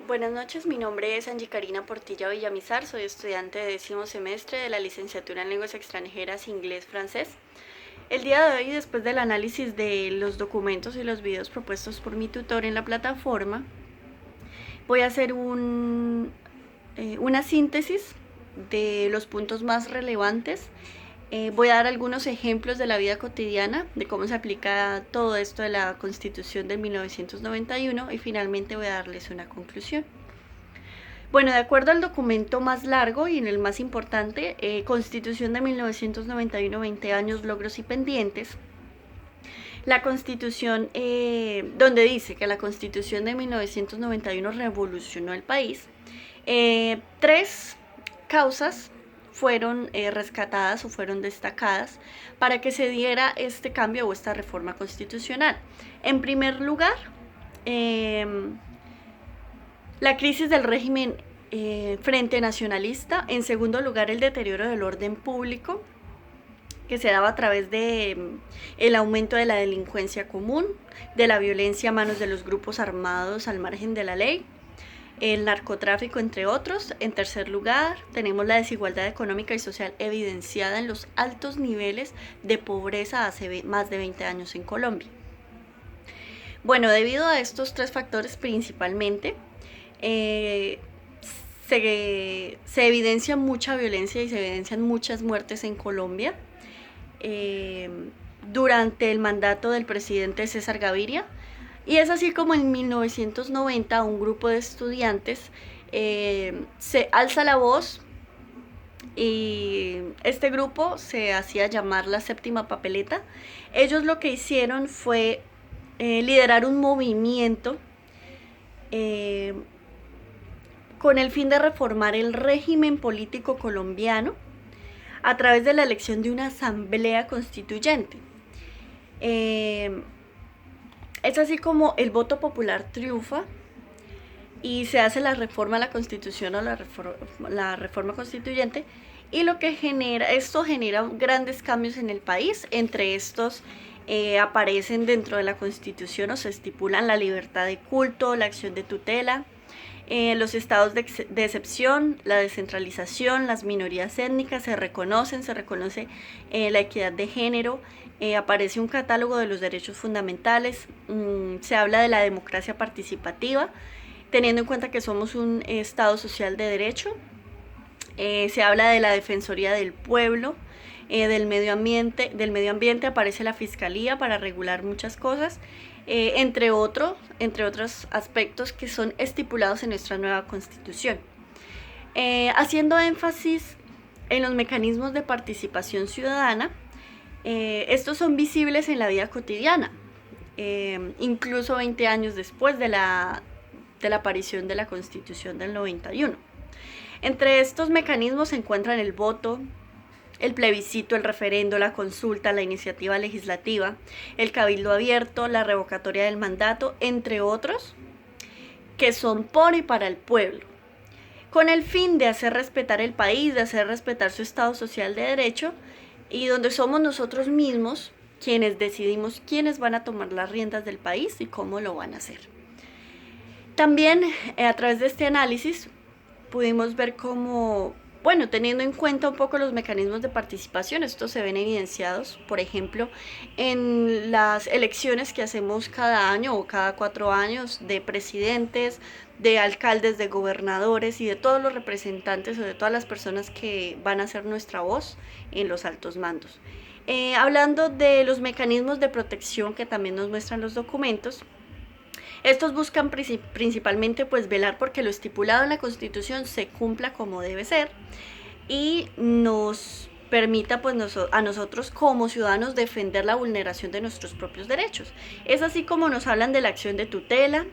Buenas noches, mi nombre es Angie Karina Portilla Villamizar, soy estudiante de 10º semestre de la licenciatura en Lenguas Extranjeras Inglés-Francés. El día de hoy, después del análisis de los documentos y los videos propuestos por mi tutor en la plataforma, voy a hacer una síntesis de los puntos más relevantes. Voy a dar algunos ejemplos de la vida cotidiana, de cómo se aplica todo esto de la Constitución de 1991 y finalmente voy a darles una conclusión. Bueno, de acuerdo al documento más largo y en el más importante, Constitución de 1991, 20 años, logros y pendientes, la Constitución, donde dice que la Constitución de 1991 revolucionó el país, tres causas fueron rescatadas o fueron destacadas para que se diera este cambio o esta reforma constitucional. En primer lugar, la crisis del régimen frente nacionalista. En segundo lugar, el deterioro del orden público, que se daba a través de el aumento de la delincuencia común, de la violencia a manos de los grupos armados al margen de la ley, el narcotráfico, entre otros. En tercer lugar, tenemos la desigualdad económica y social evidenciada en los altos niveles de pobreza hace más de 20 años en Colombia. Bueno, debido a estos tres factores principalmente, se evidencia mucha violencia y se evidencian muchas muertes en Colombia durante el mandato del presidente César Gaviria. Y es así como en 1990 un grupo de estudiantes se alza la voz y este grupo se hacía llamar la Séptima Papeleta. Ellos lo que hicieron fue liderar un movimiento con el fin de reformar el régimen político colombiano a través de la elección de una asamblea constituyente. Es así como el voto popular triunfa y se hace la reforma a la Constitución o la reforma constituyente, y lo que esto genera grandes cambios en el país. Entre estos aparecen dentro de la Constitución o se estipulan la libertad de culto, la acción de tutela, los estados de excepción, la descentralización, las minorías étnicas se reconoce la equidad de género, aparece un catálogo de los derechos fundamentales, se habla de la democracia participativa, teniendo en cuenta que somos un estado social de derecho, se habla de la Defensoría del Pueblo, del medio ambiente aparece la Fiscalía para regular muchas cosas, entre otros aspectos que son estipulados en nuestra nueva Constitución. Haciendo énfasis en los mecanismos de participación ciudadana, estos son visibles en la vida cotidiana, incluso 20 años después de la aparición de la Constitución del 91. Entre estos mecanismos se encuentran el voto, el plebiscito, el referendo, la consulta, la iniciativa legislativa, el cabildo abierto, la revocatoria del mandato, entre otros, que son por y para el pueblo, con el fin de hacer respetar el país, de hacer respetar su estado social de derecho, y donde somos nosotros mismos quienes decidimos quiénes van a tomar las riendas del país y cómo lo van a hacer. También a través de este análisis pudimos ver cómo, bueno, teniendo en cuenta un poco los mecanismos de participación, estos se ven evidenciados, por ejemplo, en las elecciones que hacemos cada año o cada 4 años de presidentes, de alcaldes, de gobernadores y de todos los representantes o de todas las personas que van a ser nuestra voz en los altos mandos. Hablando de los mecanismos de protección que también nos muestran los documentos, estos buscan principalmente pues velar porque lo estipulado en la Constitución se cumpla como debe ser y nos permita pues a nosotros como ciudadanos defender la vulneración de nuestros propios derechos. Es así como nos hablan de la acción de tutela,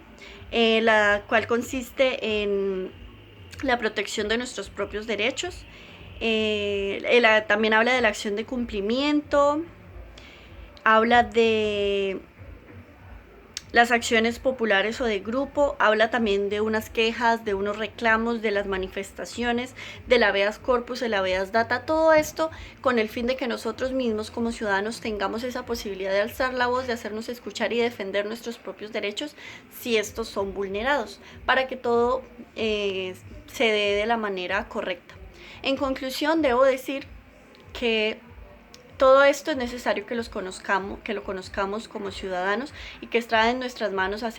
la cual consiste en la protección de nuestros propios derechos. También habla de la acción de cumplimiento, habla de las acciones populares o de grupo, habla también de unas quejas, de unos reclamos, de las manifestaciones, del habeas corpus, el habeas data, todo esto con el fin de que nosotros mismos como ciudadanos tengamos esa posibilidad de alzar la voz, de hacernos escuchar y defender nuestros propios derechos si estos son vulnerados, para que todo se dé de la manera correcta. En conclusión, debo decir que todo esto es necesario que lo conozcamos como ciudadanos y que está en nuestras manos hacer